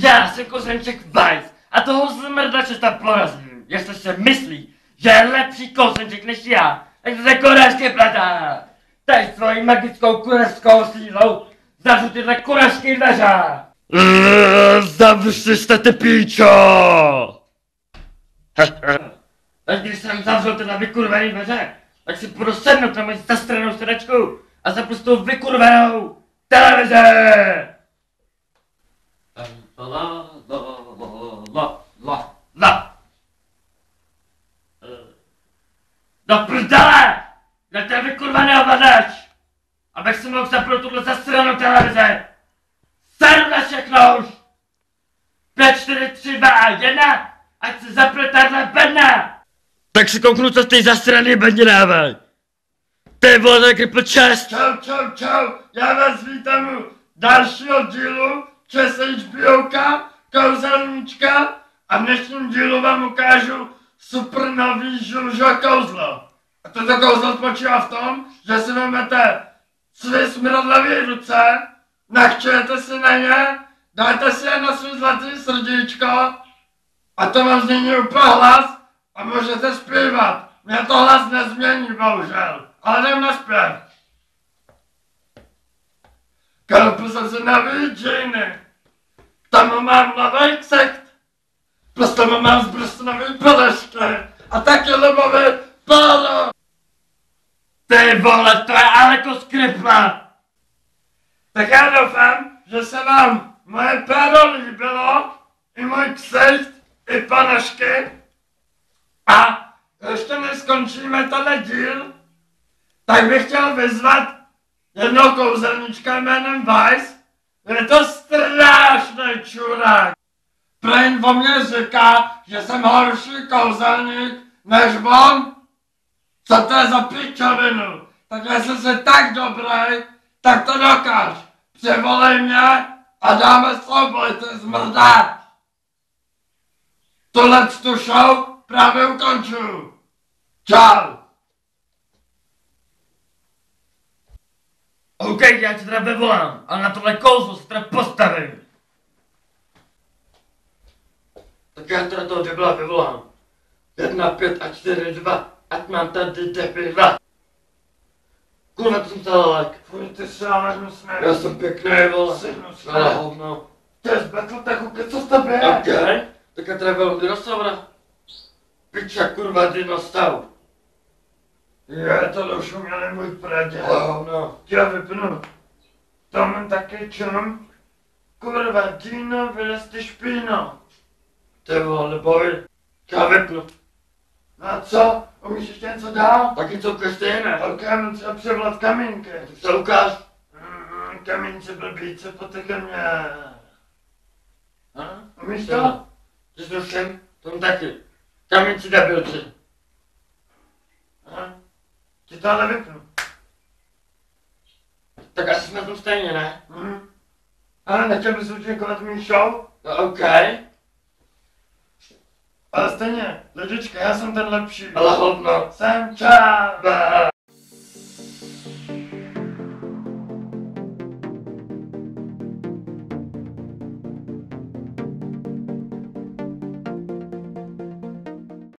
Já jsem kozenček Weiss a toho zmrdače tam porazím, jestli se myslí, že je lepší kozenček než já, tak to se koražky platá. Tady svojí magickou kurežskou sílou zavřu tyhle kurežky dveře. Zavři jste ty píčo! A když jsem zavřel teda vykurvený dveře, tak si půjdu sednout na moji zastranou sedačku a zapnu tu vykurvenou televizi! La. Do prdele! Kde ten vykurvený ovladač? Abych si mohl zapnout tuhle zastranou televizi! Seru na všechno už! 5, 4, 3, 2 a 1, ať se zapne tahle bedna! Tak si kouknu, co z té zastraný bedně dávaj! Ty vole, taky počest! Čau, já vás vítám u dalšího dílu Čes HBOka, Kouzelníčka a v dnešním dílu vám ukážu super nový žužo kouzlo. A toto kouzlo spočívá v tom, že si vezmete své smradlavé ruce, nachčujete si na ně, dáte si je na svý zlatý srdíčko a to vám změní úplně hlas a můžete zpívat. Mě to hlas nezmění, bohužel, ale jdem na zpěv. Koupil jsem si nový džíny, k tomu mám nový ksicht, plus tomu mám zbrusnový podešky a taky libový pálo. Ty vole, to je Aleko Skripla! Tak já doufám, že se vám moje péro líbilo, i můj ksicht, i ponožky. A ještě než skončíme tenhle díl, tak bych chtěl vyzvat jednoho kouzelníčka jménem Weiss. Je to strašný čurák. Brain o mě říká, že jsem horší kouzelník než on. Co to je za pičovinu? Tak jestli jsi tak dobrý, tak to dokáž. Přivolej mě a dáme souboj, ty zmrdáč. Tu show právě ukončuju. Čau. OK, já tě teda vyvolám, ale na tohle kouzlo se teda postavím. Tak já teda toho debila vyvolám. 1, 5 a 4, 2, ať mám tady debila. Kurva, to jsem talek. Fuj, ty srámeš mu směr. Já jsem pěkný, vole. Ale hovno. To je zbetl, tak ukec, co s tebe je? OK, tak já teda vyvolám dinosaura. Piča, kurva, dinosaur. Je, to už uměli můj praděd. Ale hovno. Já vypnu. To mám taky čum. Kurva, dino, vylez ty špíno. Ty vole, boj. Já vypnu. No a co? Umíš ještě něco dál? Taky co každéne. Ok, mám třeba převlat kamínky. Tak se ukáž. Kamínce blbíce, potrkej mě. Umíš to? Jo. Že zruším, to mám taky. Kamínci debilci. Ti to ale vypnu. Tak asi jsme tu stejně, ne? Ale nechtěl bys účinkovat mý show? No OK. Ale stejně, lidička, já jsem ten lepší. Ale hovno. Jsem čába.